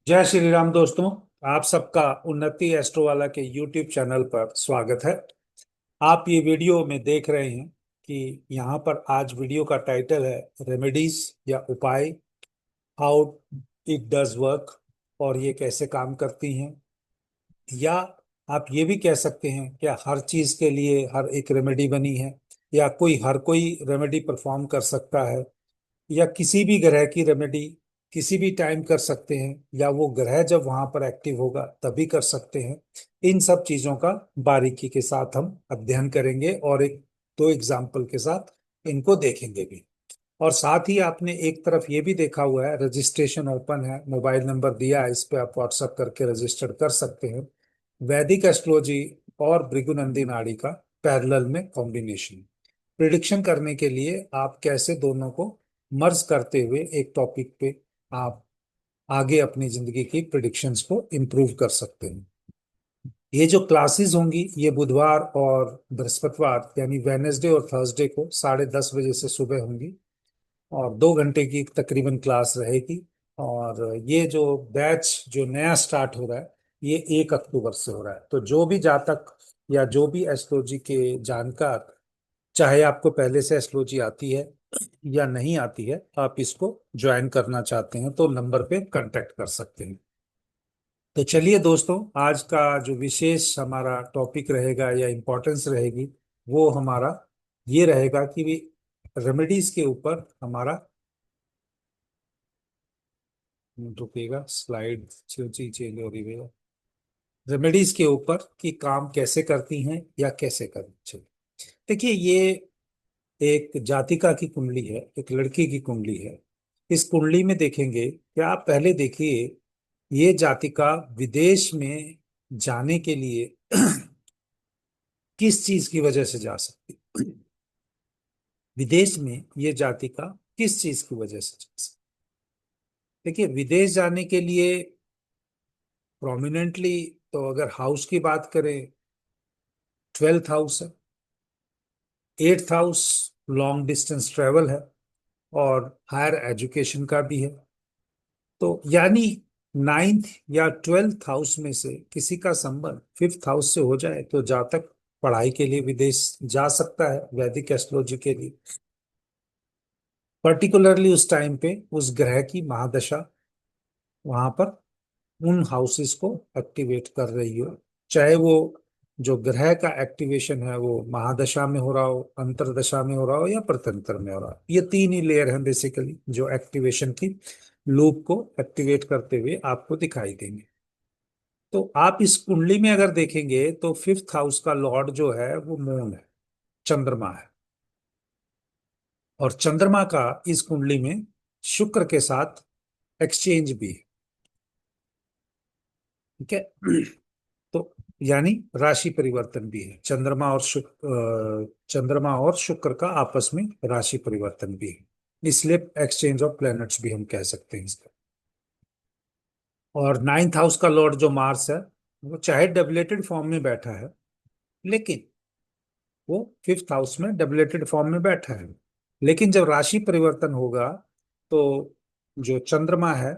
जय श्री राम दोस्तों। आप सबका उन्नति एस्ट्रो वाला के यूट्यूब चैनल पर स्वागत है। आप ये वीडियो में देख रहे हैं कि यहाँ पर आज वीडियो का टाइटल है रेमेडीज या उपाय, हाउ इट डज वर्क, और ये कैसे काम करती हैं। या आप ये भी कह सकते हैं क्या हर चीज के लिए हर एक रेमेडी बनी है, या हर कोई रेमेडी परफॉर्म कर सकता है, या किसी भी ग्रह की रेमेडी किसी भी टाइम कर सकते हैं, या वो ग्रह जब वहां पर एक्टिव होगा तभी कर सकते हैं। इन सब चीजों का बारीकी के साथ हम अध्ययन करेंगे और एक दो एग्जाम्पल के साथ इनको देखेंगे भी। और साथ ही आपने एक तरफ ये भी देखा हुआ है, रजिस्ट्रेशन ओपन है, मोबाइल नंबर दिया है, इस पे आप व्हाट्सएप करके रजिस्टर कर सकते हैं। वैदिक एस्ट्रोलॉजी और भृगुनंदी नाड़ी का पैरेलल में कॉम्बिनेशन, प्रिडिक्शन करने के लिए आप कैसे दोनों को मर्ज करते हुए एक टॉपिक पे आप आगे अपनी जिंदगी की प्रिडिक्शंस को इम्प्रूव कर सकते हैं। ये जो क्लासेस होंगी ये बुधवार और बृहस्पतिवार यानी वेनेसडे और थर्सडे को 10:30 बजे से सुबह होंगी, और 2 घंटे की तकरीबन क्लास रहेगी। और ये जो बैच जो नया स्टार्ट हो रहा है ये 1 अक्टूबर से हो रहा है। तो जो भी जातक या जो भी एस्ट्रोलॉजी के जानकार, चाहे आपको पहले से एस्ट्रोलॉजी आती है या नहीं आती है, आप इसको ज्वाइन करना चाहते हैं तो नंबर पे कांटेक्ट कर सकते हैं। तो चलिए दोस्तों, आज का जो विशेष हमारा टॉपिक रहेगा या इम्पोर्टेंस रहेगी वो हमारा ये रहेगा कि भी रेमेडीज के ऊपर हमारा, रुकिएगा स्लाइड चेंज हो रही है, रेमेडीज के ऊपर कि काम कैसे करती हैं या कैसे करनी चाहिए। देखिए, ये एक जातिका की कुंडली है, एक लड़की की कुंडली है। इस कुंडली में देखेंगे कि आप पहले देखिए, ये जातिका विदेश में जाने के लिए किस चीज की वजह से जा सकती है। विदेश में ये जातिका किस चीज की वजह से जा सकती है। देखिए, विदेश जाने के लिए प्रोमिनेंटली, तो अगर हाउस की बात करें, 12th हाउस है, 8th house long distance travel है, और हायर एजुकेशन का भी है। तो यानी 9th या 12th हाउस में से किसी का संबंध 5th हाउस से हो जाए तो जातक पढ़ाई के लिए विदेश जा सकता है वैदिक एस्ट्रोलॉजी के लिए। पर्टिकुलरली उस टाइम पे उस ग्रह की महादशा वहां पर उन हाउसेस को एक्टिवेट कर रही हो, चाहे वो जो ग्रह का एक्टिवेशन है वो महादशा में हो रहा हो, अंतरदशा में हो रहा हो, या प्रत्यंतर में हो रहा हो। ये तीन ही लेयर हैं बेसिकली जो एक्टिवेशन की लूप को एक्टिवेट करते हुए आपको दिखाई देंगे। तो आप इस कुंडली में अगर देखेंगे तो 5th हाउस का लॉर्ड जो है वो मून है, चंद्रमा है। और चंद्रमा का इस कुंडली में शुक्र के साथ एक्सचेंज भी है। ठीक है। तो यानी राशि परिवर्तन भी है, चंद्रमा और शुक्र का आपस में राशि परिवर्तन भी है, इसलिए एक्सचेंज ऑफ प्लैनेट्स भी हम कह सकते हैं इसका। और 9th हाउस का लॉर्ड जो मार्स है, वो चाहे डबलेटेड फॉर्म में बैठा है, लेकिन वो 5th हाउस में डबलेटेड फॉर्म में बैठा है। लेकिन जब राशि परिवर्तन होगा तो जो चंद्रमा है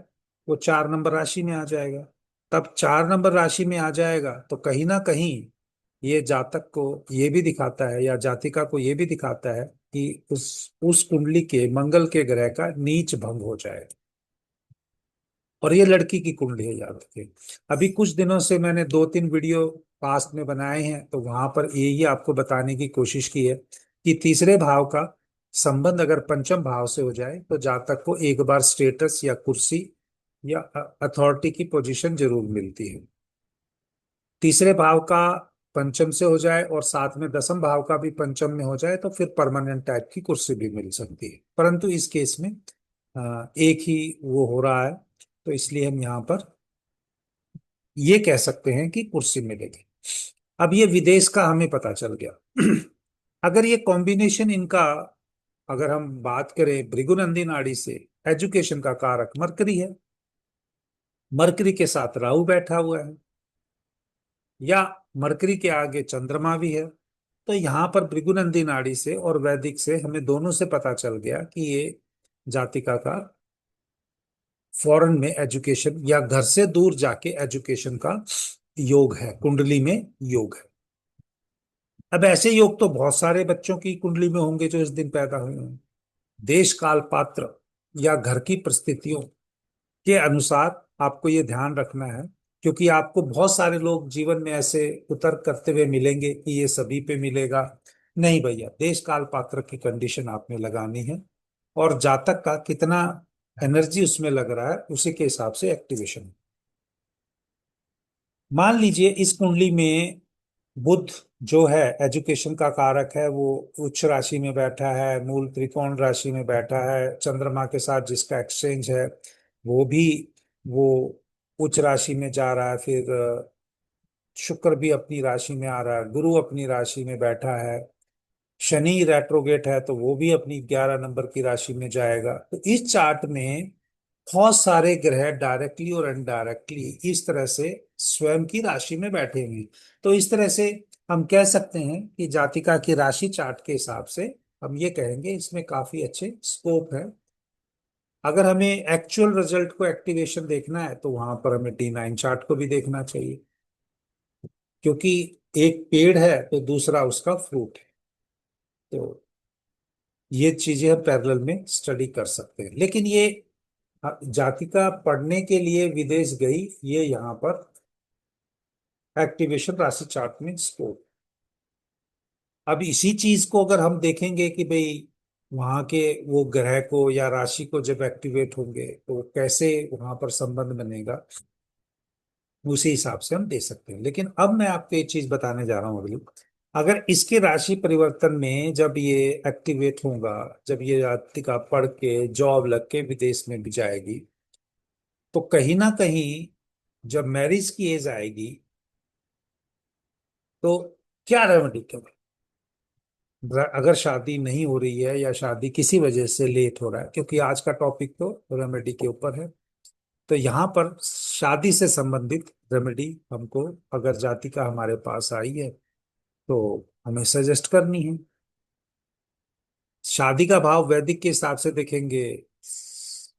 वो 4 नंबर राशि में आ जाएगा। तब 4 नंबर राशि में आ जाएगा तो कहीं ना कहीं ये जातक को ये भी दिखाता है या जातिका को ये भी दिखाता है कि उस कुंडली के मंगल के ग्रह का नीच भंग हो जाए। और ये लड़की की कुंडली है, याद रखिए। अभी कुछ दिनों से मैंने 2-3 वीडियो पास्ट में बनाए हैं, तो वहां पर यही आपको बताने की कोशिश की है कि तीसरे भाव का संबंध अगर पंचम भाव से हो जाए तो जातक को एक बार स्टेटस या कुर्सी या अथॉरिटी की पोजीशन जरूर मिलती है। तीसरे भाव का पंचम से हो जाए और साथ में दसम भाव का भी पंचम में हो जाए तो फिर परमानेंट टाइप की कुर्सी भी मिल सकती है, परंतु इस केस में एक ही वो हो रहा है, तो इसलिए हम यहाँ पर ये कह सकते हैं कि कुर्सी मिलेगी। अब ये विदेश का हमें पता चल गया। अगर ये कॉम्बिनेशन इनका, अगर हम बात करें भृगुनंदी नाड़ी से, एजुकेशन का कारक मरकरी है, मरकरी के साथ राहु बैठा हुआ है, या मरकरी के आगे चंद्रमा भी है, तो यहाँ पर भृगुनंदी नाड़ी से और वैदिक से हमें दोनों से पता चल गया कि ये जातिका का फॉरेन में एजुकेशन या घर से दूर जाके एजुकेशन का योग है, कुंडली में योग है। अब ऐसे योग तो बहुत सारे बच्चों की कुंडली में होंगे जो इस दिन पैदा हुए हैं। देश काल पात्र या घर की परिस्थितियों के अनुसार आपको ये ध्यान रखना है, क्योंकि आपको बहुत सारे लोग जीवन में ऐसे उतर करते हुए मिलेंगे कि ये सभी पे मिलेगा। नहीं भैया, देश काल पात्र की कंडीशन आपने लगानी है, और जातक का कितना एनर्जी उसमें लग रहा है उसी के हिसाब से एक्टिवेशन। मान लीजिए इस कुंडली में बुध जो है एजुकेशन का कारक है, वो उच्च राशि में बैठा है, मूल त्रिकोण राशि में बैठा है, चंद्रमा के साथ जिसका एक्सचेंज है वो भी, वो उच्च राशि में जा रहा है। फिर शुक्र भी अपनी राशि में आ रहा है, गुरु अपनी राशि में बैठा है, शनि रेट्रोगेट है तो वो भी अपनी 11 नंबर की राशि में जाएगा। तो इस चार्ट में बहुत सारे ग्रह डायरेक्टली और इनडायरेक्टली इस तरह से स्वयं की राशि में बैठे हुए हैं। तो इस तरह से हम कह सकते हैं कि जातिका की राशि चार्ट के हिसाब से हम ये कहेंगे इसमें काफी अच्छे स्कोप है। अगर हमें एक्चुअल रिजल्ट को एक्टिवेशन देखना है तो वहां पर हमें D9 चार्ट को भी देखना चाहिए, क्योंकि एक पेड़ है तो दूसरा उसका फ्रूट है। तो ये चीजें हम पैरेलल में स्टडी कर सकते हैं। लेकिन ये जातिका पढ़ने के लिए विदेश गई, ये यहाँ पर एक्टिवेशन राशि चार्ट में स्कोप। अब इसी चीज को अगर हम देखेंगे कि भाई वहां के वो ग्रह को या राशि को जब एक्टिवेट होंगे तो कैसे वहां पर संबंध बनेगा, उसी हिसाब से हम दे सकते हैं। लेकिन अब मैं आपको एक चीज बताने जा रहा हूँ अगली। अगर इसके राशि परिवर्तन में जब ये एक्टिवेट होगा, जब ये जातिका पढ़ के जॉब लग के विदेश में भी जाएगी, तो कहीं ना कहीं जब मैरिज की एज आएगी तो क्या रेमेडी करें। अगर शादी नहीं हो रही है या शादी किसी वजह से लेट हो रहा है, क्योंकि आज का टॉपिक तो रेमेडी के ऊपर है, तो यहाँ पर शादी से संबंधित रेमेडी हमको, अगर जाति का हमारे पास आई है तो हमें सजेस्ट करनी है। शादी का भाव वैदिक के हिसाब से देखेंगे,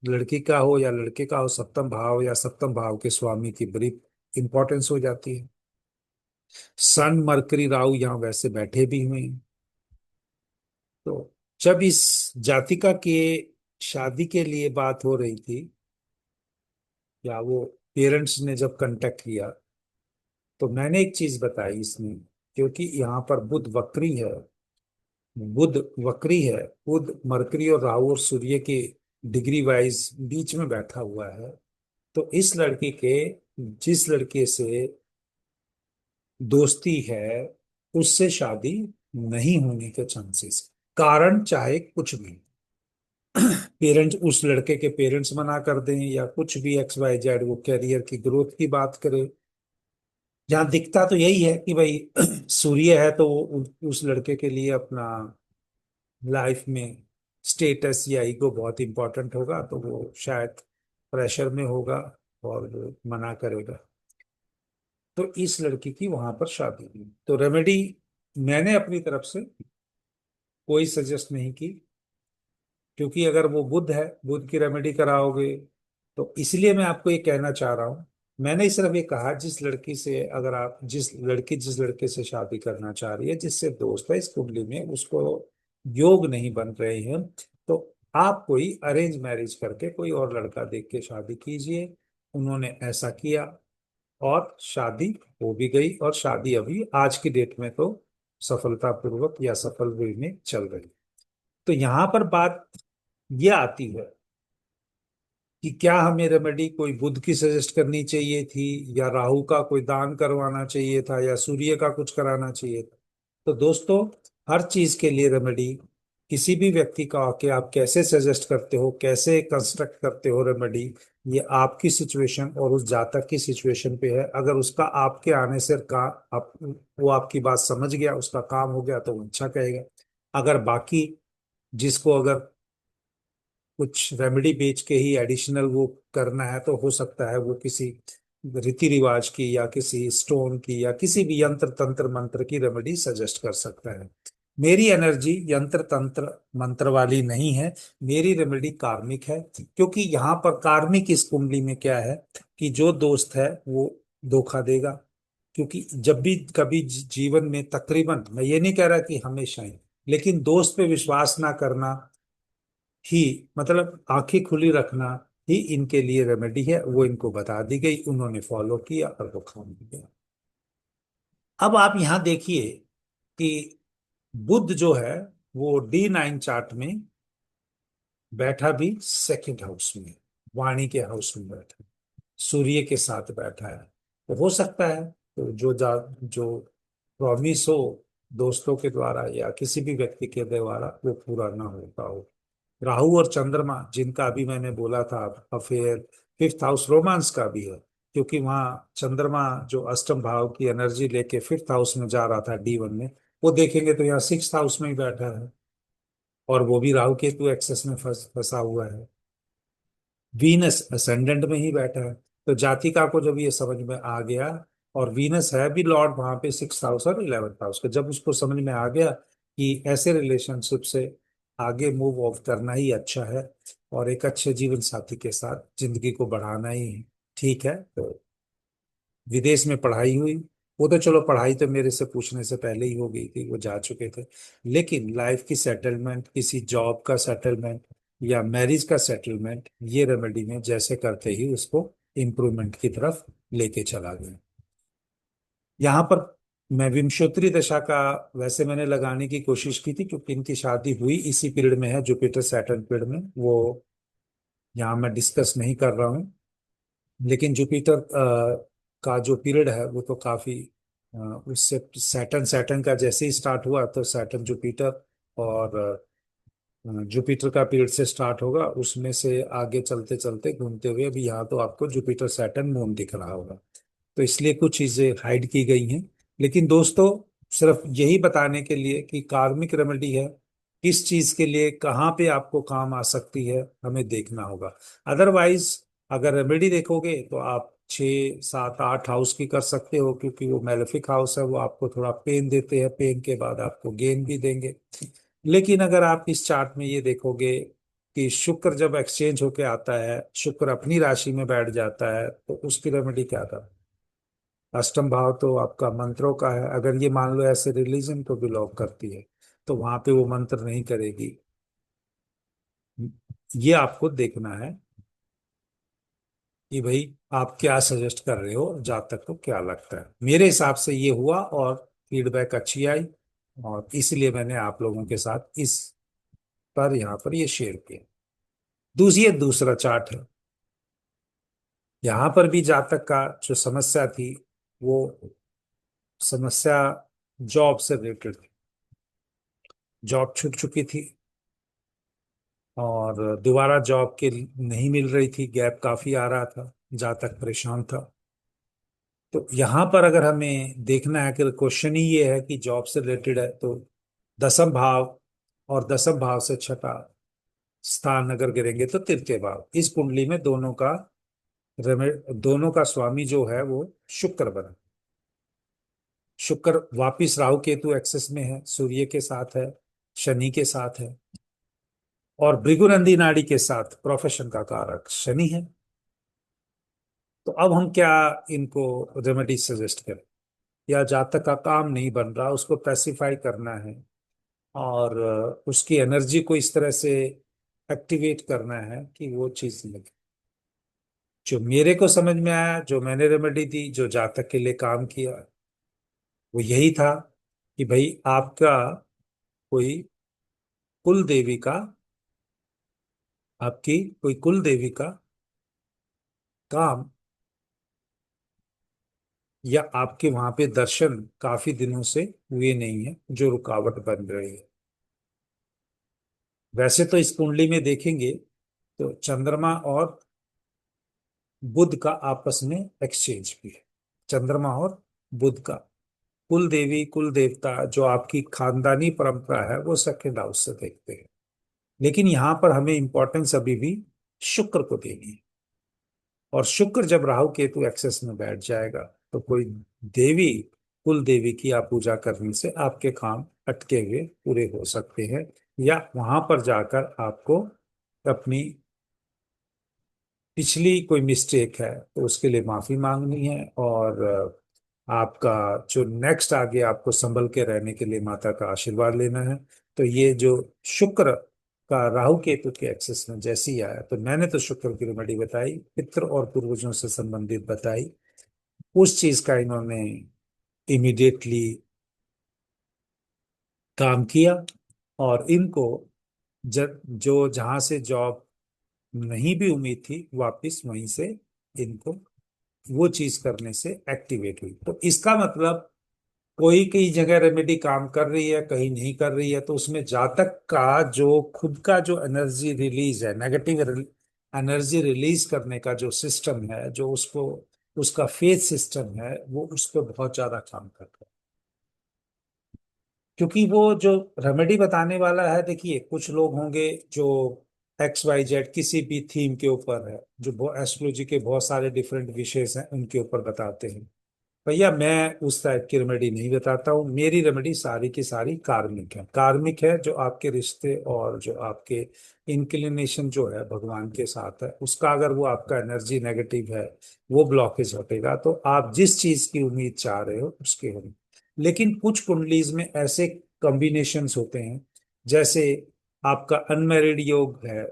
लड़की का हो या लड़के का हो, सप्तम भाव या सप्तम भाव के स्वामी की बड़ी इंपॉर्टेंस हो जाती है। सन मरकरी राहु यहाँ वैसे बैठे भी हुए हैं। तो जब इस जातिका के शादी के लिए बात हो रही थी, या वो पेरेंट्स ने जब कांटेक्ट किया, तो मैंने एक चीज बताई इसमें, क्योंकि यहाँ पर बुध वक्री है, बुध वक्री है, बुध मरकरी और राहु और सूर्य के डिग्री वाइज बीच में बैठा हुआ है। तो इस लड़की के, जिस लड़के से दोस्ती है, उससे शादी नहीं होने के चांसेस, कारण चाहे कुछ भी, पेरेंट्स, उस लड़के के पेरेंट्स मना कर दें या कुछ भी XYZ, वो कैरियर की ग्रोथ की बात करे। यहाँ दिखता तो यही है कि भाई सूर्य है तो वो उस लड़के के लिए अपना लाइफ में स्टेटस या ईगो बहुत इंपॉर्टेंट होगा, तो वो शायद प्रेशर में होगा और वो मना करेगा। तो इस लड़की की वहां पर शादी हुई। तो रेमेडी मैंने अपनी तरफ से कोई सजेस्ट नहीं की, क्योंकि अगर वो बुध है, बुध की रेमेडी कराओगे, तो इसलिए मैं आपको ये कहना चाह रहा हूँ। मैंने सिर्फ ये कहा जिस लड़की से, अगर आप जिस लड़के से शादी करना चाह रही है, जिससे दोस्त है इस कुंडली में, उसको योग नहीं बन रहे हैं, तो आप कोई अरेंज मैरिज करके कोई और लड़का देख के शादी कीजिए। उन्होंने ऐसा किया और शादी हो भी गई, और शादी अभी आज की डेट में तो सफलतापूर्वक या सफल वे में चल रही। तो यहाँ पर बात ये आती है कि क्या हमें रेमेडी कोई बुध की सजेस्ट करनी चाहिए थी, या राहु का कोई दान करवाना चाहिए था, या सूर्य का कुछ कराना चाहिए था। तो दोस्तों, हर चीज के लिए रेमेडी किसी भी व्यक्ति का आके आप कैसे सजेस्ट करते हो, कैसे कंस्ट्रक्ट करते हो रेमेडी, ये आपकी सिचुएशन और उस जातक की सिचुएशन पे है। अगर उसका आपके आने से का आप, वो आपकी बात समझ गया, उसका काम हो गया, तो वो अच्छा कहेगा। अगर बाकी जिसको अगर कुछ रेमेडी बेच के ही एडिशनल वो करना है, तो हो सकता है वो किसी रीति रिवाज की या किसी स्टोन की या किसी भी यंत्र तंत्र मंत्र की रेमेडी सजेस्ट कर सकता है। मेरी एनर्जी यंत्र तंत्र मंत्र वाली नहीं है। मेरी रेमेडी कार्मिक है, क्योंकि यहाँ पर कार्मिक इस कुंडली में क्या है कि जो दोस्त है वो धोखा देगा। क्योंकि जब भी कभी जीवन में, तकरीबन, मैं ये नहीं कह रहा कि हमेशा ही, लेकिन दोस्त पे विश्वास ना करना ही, मतलब आंखें खुली रखना ही इनके लिए रेमेडी है। वो इनको बता दी गई, उन्होंने फॉलो किया और वो काम किया। अब आप यहाँ देखिए कि बुध जो है वो D9 चार्ट में बैठा भी सेकंड हाउस में, वाणी के हाउस में बैठा, सूर्य के साथ बैठा है। तो हो सकता है तो जो प्रॉमिस हो दोस्तों के द्वारा या किसी भी व्यक्ति के द्वारा, वो पूरा ना होता हो। राहु और चंद्रमा, जिनका अभी मैंने बोला था अफेयर, फिफ्थ हाउस रोमांस का भी है, क्योंकि वहां चंद्रमा जो अष्टम भाव की एनर्जी लेके फिफ्थ हाउस में जा रहा था D1 में, वो देखेंगे तो यहाँ सिक्स हाउस में ही बैठा है, और वो भी राहु केतु एक्सेस में फंसा हुआ है। वीनस असेंडेंट में ही बैठा है। तो जातिका को जब ये समझ में आ गया, और वीनस है भी लॉर्ड वहां पे सिक्स हाउस और इलेवेंथ हाउस का, जब उसको समझ में आ गया कि ऐसे रिलेशनशिप से आगे मूव ऑफ करना ही अच्छा है, और एक अच्छे जीवन साथी के साथ जिंदगी को बढ़ाना ही ठीक है, तो विदेश में पढ़ाई हुई। वो तो चलो, पढ़ाई तो मेरे से पूछने से पहले ही हो गई थी, वो जा चुके थे। लेकिन लाइफ की सेटलमेंट, किसी जॉब का सेटलमेंट या मैरिज का सेटलमेंट, ये रेमेडी में जैसे करते ही उसको इम्प्रूवमेंट की तरफ लेके चला गया। यहाँ पर मैं विंशोत्तरी दशा का वैसे मैंने लगाने की कोशिश की थी, क्योंकि इनकी शादी हुई इसी पीरियड में है, जुपिटर सैटर्न पीरियड में। वो यहाँ मैं डिस्कस नहीं कर रहा हूँ। लेकिन जुपिटर का जो पीरियड है वो तो काफी, उससे सैटर्न सैटर्न का जैसे ही स्टार्ट हुआ तो सैटर्न जुपिटर, और जुपिटर का पीरियड से स्टार्ट होगा, उसमें से आगे चलते चलते घूमते हुए अभी यहाँ तो आपको जुपिटर सैटर्न मून दिख रहा होगा। तो इसलिए कुछ चीजें हाइड की गई हैं। लेकिन दोस्तों, सिर्फ यही बताने के लिए कि कार्मिक रेमेडी है, किस चीज के लिए कहाँ पे आपको काम आ सकती है, हमें देखना होगा। अदरवाइज अगर रेमेडी देखोगे तो आप 6 7 8 हाउस की कर सकते हो, क्योंकि वो मेलेफिक हाउस है, वो आपको थोड़ा पेन देते हैं, पेन के बाद आपको गेन भी देंगे। लेकिन अगर आप इस चार्ट में ये देखोगे कि शुक्र जब एक्सचेंज होके आता है, शुक्र अपनी राशि में बैठ जाता है, तो उसकी रेमेडी क्या था? अष्टम भाव तो आपका मंत्रों का है। अगर ये मान लो ऐसे रिलीजन को बिलोंग करती है, तो वहां पे वो मंत्र नहीं करेगी। ये आपको देखना है कि भाई आप क्या सजेस्ट कर रहे हो, जातक को क्या लगता है। मेरे हिसाब से ये हुआ और फीडबैक अच्छी आई, और इसलिए मैंने आप लोगों के साथ इस पर यहाँ पर ये शेयर किया। दूसरा चार्ट है। यहाँ पर भी जातक का जो समस्या थी, वो समस्या जॉब से रिलेटेड थी। जॉब छूट चुकी थी, और दोबारा जॉब के नहीं मिल रही थी, गैप काफी आ रहा था, जातक परेशान था। तो यहाँ पर अगर हमें देखना है कि क्वेश्चन ही ये है कि जॉब से रिलेटेड है, तो दसम भाव और दसम भाव से छठा स्थान अगर गिरेंगे तो तृतीय भाव, इस कुंडली में दोनों का स्वामी जो है वो शुक्र बना। शुक्र वापिस राहु केतु एक्सेस में है, सूर्य के साथ है, शनि के साथ है, और भृगुनंदी नाड़ी के साथ प्रोफेशन का कारक शनि है। तो अब हम क्या इनको रेमेडी सजेस्ट करें? या जातक का काम नहीं बन रहा, उसको पैसिफाई करना है, और उसकी एनर्जी को इस तरह से एक्टिवेट करना है कि वो चीज लगे। जो मेरे को समझ में आया, जो मैंने रेमेडी दी, जो जातक के लिए काम किया, वो यही था कि भाई आपका कोई कुल देवी का, आपकी कोई कुल देवी का काम, या आपके वहां पे दर्शन काफी दिनों से हुए नहीं है, जो रुकावट बन रही है। वैसे तो इस कुंडली में देखेंगे तो चंद्रमा और बुध का आपस में एक्सचेंज भी है। चंद्रमा और बुध का कुल देवी, कुल देवता, जो आपकी खानदानी परंपरा है, वो सेकंड हाउस से देखते हैं। लेकिन यहाँ पर हमें इंपॉर्टेंस अभी भी शुक्र को देनी है। और शुक्र जब राहु केतु एक्सेस में बैठ जाएगा, तो कोई देवी, कुल देवी की आप पूजा करने से आपके काम अटके हुए पूरे हो सकते हैं, या वहां पर जाकर आपको अपनी पिछली कोई मिस्टेक है तो उसके लिए माफी मांगनी है, और आपका जो नेक्स्ट आगे आपको संभल के रहने के लिए माता का आशीर्वाद लेना है। तो ये जो शुक्र का राहु केतु के एक्सेस में जैसे ही आया, तो मैंने तो शुक्र की रेमेडी बताई, पितृ और पूर्वजों से संबंधित बताई, उस चीज का इन्होंने इमीडिएटली काम किया, और इनको जो जहां से जॉब नहीं भी उम्मीद थी, वापस वहीं से इनको वो चीज करने से एक्टिवेट हुई। तो इसका मतलब कोई कई जगह रेमेडी काम कर रही है, कहीं नहीं कर रही है, तो उसमें जातक का जो खुद का जो एनर्जी रिलीज है, नेगेटिव एनर्जी रिलीज करने का जो सिस्टम है, जो उसको उसका फेथ सिस्टम है, वो उस पर बहुत ज्यादा काम कर रहा है। क्योंकि वो जो रेमेडी बताने वाला है, देखिए कुछ लोग होंगे जो XYZ किसी भी थीम के ऊपर है, जो एस्ट्रोलॉजी के बहुत सारे डिफरेंट विषय हैं उनके ऊपर बताते हैं। भैया मैं उस टाइप की रेमेडी नहीं बताता हूँ, मेरी रेमेडी सारी की सारी कार्मिक है। कार्मिक है जो आपके रिश्ते और जो आपके इंक्लिनेशन जो है भगवान के साथ है, उसका अगर वो आपका एनर्जी नेगेटिव है, वो ब्लॉकेज हटेगा तो आप जिस चीज की उम्मीद चाह रहे हो उसके होंगे। लेकिन कुछ कुंडलीज में ऐसे कॉम्बिनेशंस होते हैं, जैसे आपका अनमैरिड योग है,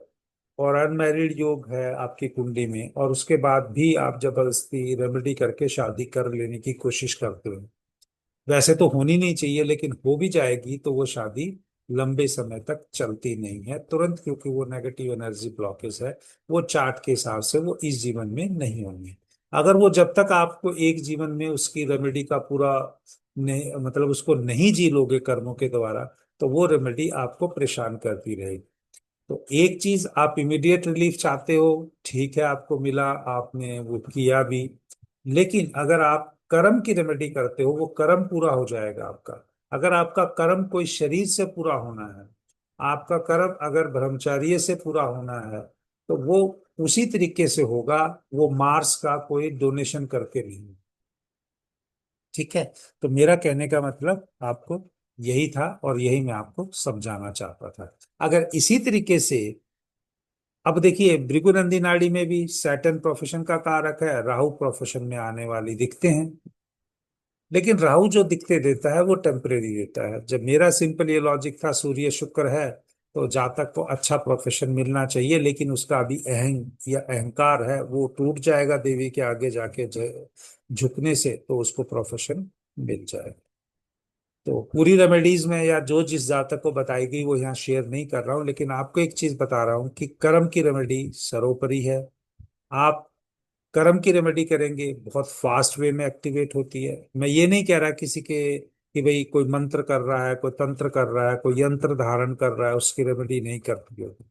और अनमैरिड योग है आपकी कुंडली में, और उसके बाद भी आप जबरदस्ती रेमेडी करके शादी कर लेने की कोशिश करते हो। वैसे तो होनी नहीं चाहिए, लेकिन हो भी जाएगी तो वो शादी लंबे समय तक चलती नहीं है तुरंत, क्योंकि वो नेगेटिव एनर्जी ब्लॉकेज है। वो चार्ट के हिसाब से वो इस जीवन में नहीं होंगे। अगर वो जब तक आपको एक जीवन में उसकी रेमेडी का पूरा मतलब उसको नहीं जी लोगे कर्मों के द्वारा, तो वो रेमेडी आपको परेशान करती रहेगी। तो एक चीज आप इमीडिएट रिलीफ चाहते हो, ठीक है, आपको मिला, आपने वो किया भी। लेकिन अगर आप कर्म की रेमेडी करते हो, वो कर्म पूरा हो जाएगा आपका। अगर आपका कर्म कोई शरीर से पूरा होना है, आपका कर्म अगर ब्रह्मचर्य से पूरा होना है, तो वो उसी तरीके से होगा, वो मार्स का कोई डोनेशन करके नहीं। ठीक है। तो मेरा कहने का मतलब आपको यही था, और यही मैं आपको समझाना चाहता था। अगर इसी तरीके से, अब देखिए भृगुनंदी नाड़ी में भी सैटर्न प्रोफेशन का कारक है, राहु प्रोफेशन में आने वाली दिखते हैं। लेकिन राहु जो दिखते देता है वो टेम्परेरी देता है। जब मेरा सिंपल ये लॉजिक था, सूर्य शुक्र है तो जातक को अच्छा प्रोफेशन मिलना चाहिए, लेकिन उसका अभी या अहंकार है, वो टूट जाएगा देवी के आगे जाके झुकने से, तो उसको प्रोफेशन मिल जाएगा। तो पूरी रेमेडीज में या जो जिस जातक को बताई गई वो यहाँ शेयर नहीं कर रहा हूँ, लेकिन आपको एक चीज बता रहा हूँ कि कर्म की रेमेडी सर्वोपरि है। आप कर्म की रेमेडी करेंगे, बहुत फास्ट वे में एक्टिवेट होती है। मैं ये नहीं कह रहा किसी के कि भाई कोई मंत्र कर रहा है, कोई तंत्र कर रहा है, कोई यंत्र धारण कर रहा है, उसकी रेमेडी नहीं करती होगी।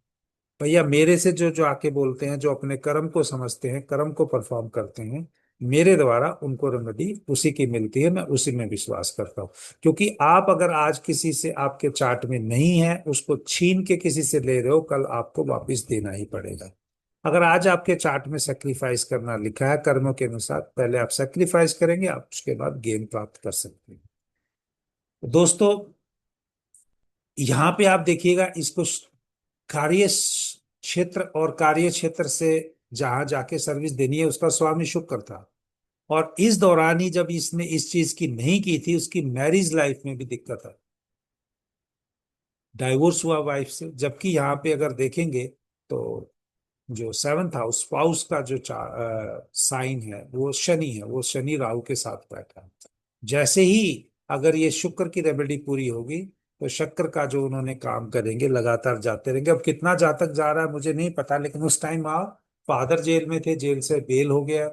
भैया मेरे से जो जो आके बोलते हैं, जो अपने कर्म को समझते हैं, कर्म को परफॉर्म करते हैं, मेरे द्वारा उनको रेमेडी उसी की मिलती है, मैं उसी में विश्वास करता हूँ। क्योंकि आप अगर आज किसी से आपके चार्ट में नहीं है, उसको छीन के किसी से ले रहे हो, कल आपको वापस देना ही पड़ेगा। अगर आज आपके चार्ट में सेक्रीफाइस करना लिखा है कर्मों के अनुसार, पहले आप सेक्रीफाइस करेंगे, आप उसके बाद गेन प्राप्त कर सकते हैं। दोस्तों, यहाँ पे आप देखिएगा, इसको कार्य क्षेत्र और कार्य क्षेत्र से जहां जाके सर्विस देनी है, उसका स्वामी शुक्र था। और इस दौरान ही जब इसने इस चीज की नहीं की थी, उसकी मैरिज लाइफ में भी दिक्कत है, डाइवोर्स हुआ वाइफ से। जबकि यहाँ पे अगर देखेंगे तो जो सेवंथ हाउस स्पाउस का जो साइन है वो शनि है, वो शनि राहु के साथ बैठा है। जैसे ही अगर ये शुक्र की रेमेडी पूरी होगी, तो शुक्र का जो उन्होंने काम करेंगे, लगातार जाते रहेंगे। अब कितना जातक जा रहा है मुझे नहीं पता, लेकिन उस टाइम आप फादर जेल में थे, जेल से बेल हो गया,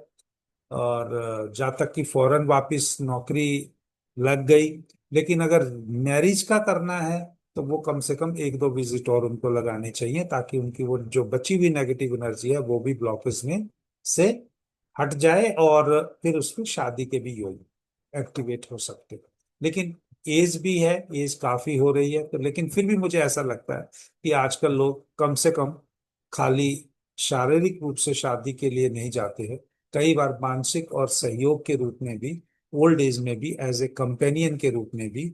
और जातक की फौरन वापस नौकरी लग गई। लेकिन अगर मैरिज का करना है, तो वो कम से कम एक दो विजिट और उनको लगाने चाहिए, ताकि उनकी वो जो बची हुई नेगेटिव एनर्जी है वो भी ब्लॉकेज में से हट जाए, और फिर उसकी शादी के भी योग एक्टिवेट हो सकते हैं। लेकिन एज भी है, एज काफी हो रही है, तो लेकिन फिर भी मुझे ऐसा लगता है कि आजकल लोग कम से कम खाली शारीरिक रूप से शादी के लिए नहीं जाते हैं, कई बार मानसिक और सहयोग के रूप में भी ओल्ड एज में भी एज ए कंपेनियन के रूप में भी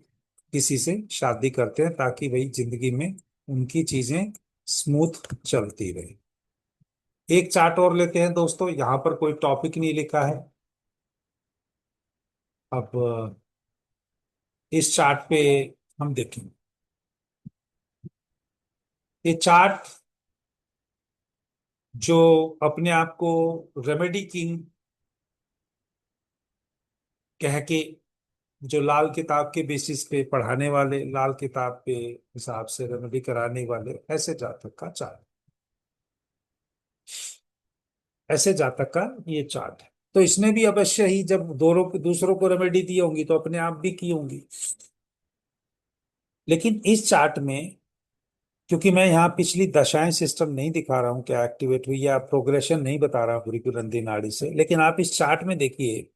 किसी से शादी करते हैं, ताकि भाई जिंदगी में उनकी चीजें स्मूथ चलती रहे। एक चार्ट और लेते हैं दोस्तों, यहाँ पर कोई टॉपिक नहीं लिखा है। अब इस चार्ट पे हम देखेंगे, ये चार्ट जो अपने आप को रेमेडी किंग कह के, जो लाल किताब के बेसिस पे पढ़ाने वाले, लाल किताब के हिसाब से रेमेडी कराने वाले, ऐसे जातक का चार्ट, ऐसे जातक का ये चार्ट है। तो इसने भी अवश्य ही जब दोनों दूसरों को रेमेडी दी होंगी तो अपने आप भी की होंगी। लेकिन इस चार्ट में, क्योंकि मैं यहाँ पिछली दशाएं सिस्टम नहीं दिखा रहा हूँ क्या एक्टिवेट हुई, या प्रोग्रेशन नहीं बता रहा हूँ ग्रंथि नाड़ी से, लेकिन आप इस चार्ट में देखिए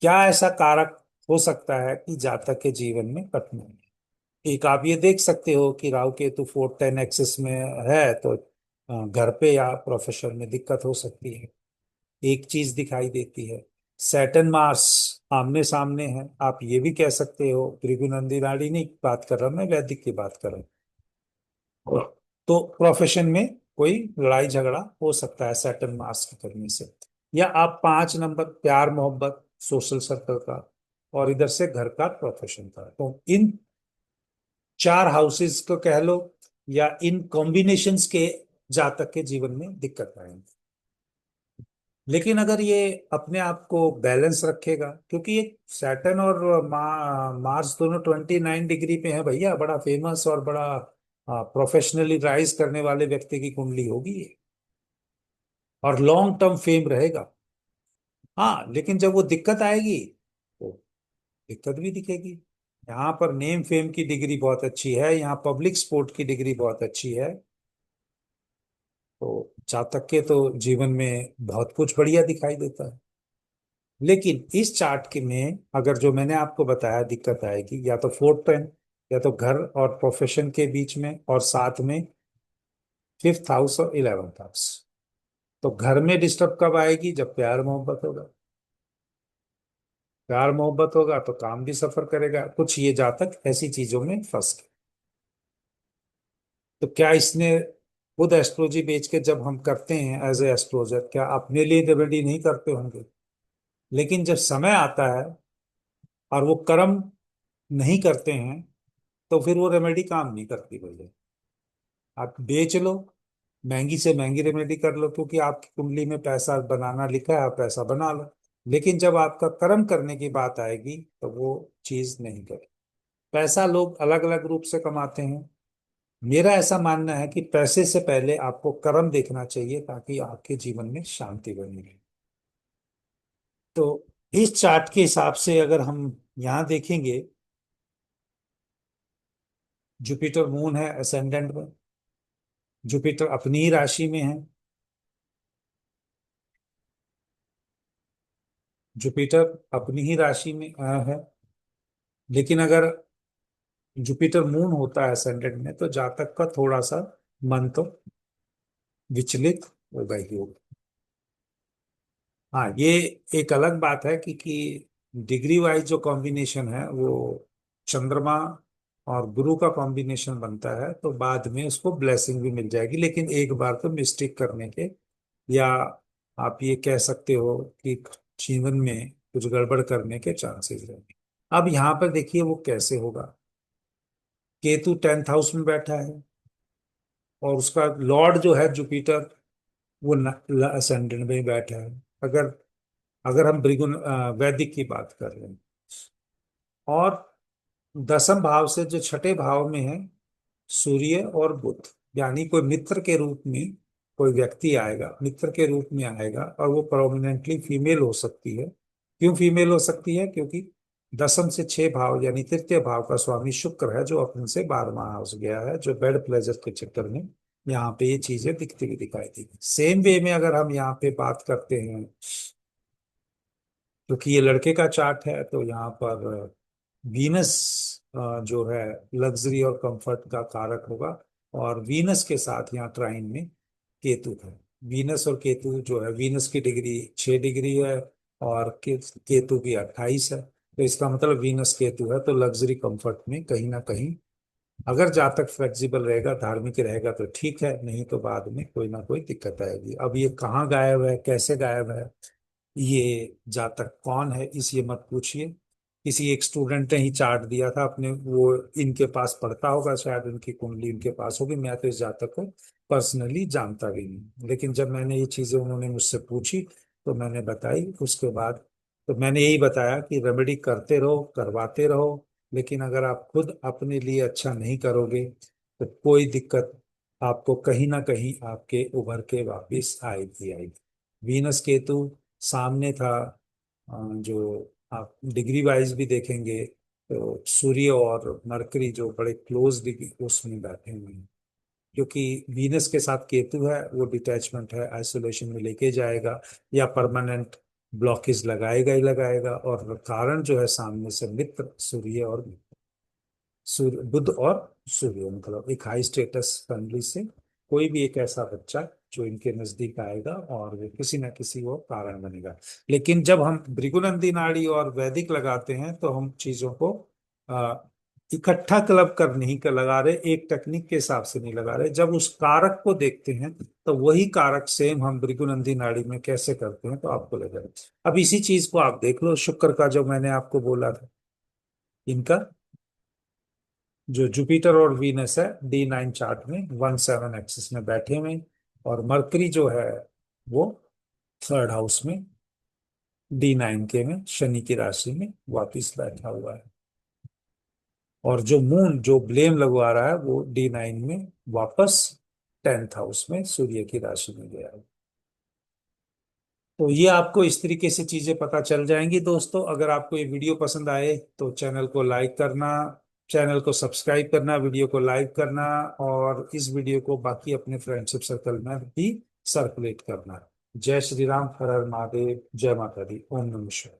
क्या ऐसा कारक हो सकता है कि जातक के जीवन में कठिनाई है। एक आप ये देख सकते हो कि राहु केतु 4-10 एक्सिस में है, तो घर पे या प्रोफेशन में दिक्कत हो सकती है, एक चीज दिखाई देती है। सैटर्न मार्स आमने सामने है, आप ये भी कह सकते हो, त्रिगुणांदी नाड़ी नहीं बात कर रहा मैं, वैदिक की बात कर रहा हूँ। तो प्रोफेशन में कोई लड़ाई झगड़ा हो सकता है सैटर्न मार्स की करने से। या आप 5 नंबर प्यार मोहब्बत सोशल सर्कल का, और इधर से घर का प्रोफेशन का, तो इन 4 हाउसेस को कह लो, या इन कॉम्बिनेशंस के जातक के जीवन में दिक्कत आएंगी। लेकिन अगर ये अपने आप को बैलेंस रखेगा, क्योंकि ये सैटर्न और मार्स दोनों 29 डिग्री पे है भैया, बड़ा फेमस और बड़ा प्रोफेशनली राइज करने वाले व्यक्ति की कुंडली होगी ये, और लॉन्ग टर्म फेम रहेगा। हाँ, लेकिन जब वो दिक्कत आएगी तो दिक्कत भी दिखेगी। यहाँ पर नेम फेम की डिग्री बहुत अच्छी है, यहाँ पब्लिक स्पोर्ट की डिग्री बहुत अच्छी है, तो जातक के तो जीवन में बहुत कुछ बढ़िया दिखाई देता है। लेकिन इस चार्ट के में अगर जो मैंने आपको बताया दिक्कत आएगी, या तो 4-10, या तो घर और प्रोफेशन के बीच में, और साथ में 5th हाउस और 11th हाउस। तो घर में डिस्टर्ब कब आएगी? जब प्यार मोहब्बत होगा। प्यार मोहब्बत होगा तो काम भी सफर करेगा, कुछ ये जातक ऐसी चीजों में फंस गए। तो क्या इसने खुद एस्ट्रोलॉजी बेच के जब हम करते हैं एज ए एस्ट्रोलॉजर, क्या अपने लिए रेमेडी नहीं करते होंगे? लेकिन जब समय आता है और वो कर्म नहीं करते हैं, तो फिर वो रेमेडी काम नहीं करती भैया। आप बेच लो, महंगी से महंगी रेमेडी कर लो, क्योंकि आपकी कुंडली में पैसा बनाना लिखा है, आप पैसा बना लो। लेकिन जब आपका कर्म करने की बात आएगी तो वो चीज नहीं करे। पैसा लोग अलग अलग रूप से कमाते हैं। मेरा ऐसा मानना है कि पैसे से पहले आपको कर्म देखना चाहिए, ताकि आपके जीवन में शांति बनी रहे। तो इस चार्ट के हिसाब से अगर हम यहाँ देखेंगे, जुपिटर मून है असेंडेंट में, जुपिटर अपनी ही राशि में है, जुपिटर अपनी ही राशि में है। लेकिन अगर जुपिटर मून होता है असेंडेंट में, तो जातक का थोड़ा सा मन तो विचलित होगा ही होगा। हाँ, ये एक अलग बात है कि डिग्री वाइज जो कॉम्बिनेशन है वो चंद्रमा और गुरु का कॉम्बिनेशन बनता है, तो बाद में उसको ब्लेसिंग भी मिल जाएगी, लेकिन एक बार तो मिस्टेक करने के, या आप ये कह सकते हो कि जीवन में कुछ गड़बड़ करने के चांसेस रहेंगे। अब यहाँ पर देखिए वो कैसे होगा। केतु 10th हाउस में बैठा है, और उसका लॉर्ड जो है जुपिटर, वो असेंडेंट में ही बैठा है। अगर अगर हम भृगु वैदिक की बात कर रहे हैं, और 10th भाव से जो छठे भाव में है सूर्य और बुध, यानी कोई मित्र के रूप में कोई व्यक्ति आएगा, मित्र के रूप में आएगा, और वो प्रोमिनेंटली फीमेल हो सकती है। क्यों फीमेल हो सकती है? क्योंकि 10th से 6 भाव यानी तृतीय भाव का स्वामी शुक्र है, जो अपन से 12वां हाउस गया है, जो बेड प्लेजर के चक्कर में यहाँ पे ये चीजें दिखती हुई दिखाई दी। सेम वे में अगर हम यहाँ पे बात करते हैं, क्योंकि ये लड़के का चार्ट है, तो यहाँ पर वीनस जो है लग्जरी और कंफर्ट का कारक होगा, और वीनस के साथ यहाँ ट्राइन में केतु है। वीनस और केतु जो है, वीनस की डिग्री 6 डिग्री है, और केतु की 28 है। तो इसका मतलब वीनस केतु है, तो लग्जरी कंफर्ट में कहीं ना कहीं अगर जातक फ्लेक्सिबल रहेगा, धार्मिक रहेगा तो ठीक है, नहीं तो बाद में कोई ना कोई दिक्कत आएगी। अब ये कहाँ गायब है, कैसे गायब है, ये जातक कौन है, इस ये मत पूछिए। किसी एक स्टूडेंट ने ही चार्ट दिया था अपने, वो इनके पास पढ़ता होगा शायद, उनकी कुंडली इनके पास होगी। मैं तो इस जातक को पर्सनली जानता भी नहीं, लेकिन जब मैंने ये चीजें उन्होंने मुझसे पूछी तो मैंने बताई। उसके बाद तो मैंने यही बताया कि रेमेडी करते रहो, करवाते रहो, लेकिन अगर आप खुद अपने लिए अच्छा नहीं करोगे तो कोई दिक्कत आपको कहीं ना कहीं आपके उभर के वापिस आएगी आएगी। वीनस केतु सामने था। जो आप डिग्री वाइज भी देखेंगे तो सूर्य और मरकरी जो बड़े क्लोज डिग्री उसमें बैठे हुए हैं, क्योंकि वीनस के साथ केतु है, वो डिटैचमेंट है, आइसोलेशन में लेके जाएगा या परमानेंट ब्लॉकेज लगाएगा ही लगाएगा। और कारण जो है सामने से मित्र सूर्य और सूर्य, बुध और सूर्य, मतलब एक हाई स्टेटस फैमिली से कोई भी एक ऐसा बच्चा जो इनके नजदीक आएगा और वो किसी ना किसी वो कारण बनेगा। लेकिन जब हम भृगुनंदी नाड़ी और वैदिक लगाते हैं तो हम चीजों को आ, इकट्ठा क्लब कर नहीं कर लगा रहे, एक टेक्निक के हिसाब से नहीं लगा रहे। जब उस कारक को देखते हैं तो वही कारक सेम हम भृगुनंदी नाड़ी में कैसे करते हैं तो आपको लगेगा। अब इसी चीज को आप देख लो, शुक्र का जो मैंने आपको बोला था, इनका जो जुपिटर और वीनस है D9 चार्ट में 1/7 एक्सिस में बैठे हुए हैं, और मरकरी जो है वो थर्ड हाउस में D9 के में शनि की राशि में वापिस बैठा हुआ है। और जो मून जो ब्लेम लगवा रहा है वो D9 में वापस 10th हाउस में सूर्य की राशि में गया है। तो ये आपको इस तरीके से चीजें पता चल जाएंगी दोस्तों। अगर आपको ये वीडियो पसंद आए तो चैनल को लाइक करना, चैनल को सब्सक्राइब करना, वीडियो को लाइक करना, और इस वीडियो को बाकी अपने फ्रेंडशिप सर्कल में भी सर्कुलेट करना। जय श्री राम, हर हर महादेव, जय माता दी, ओम नमः शिवाय।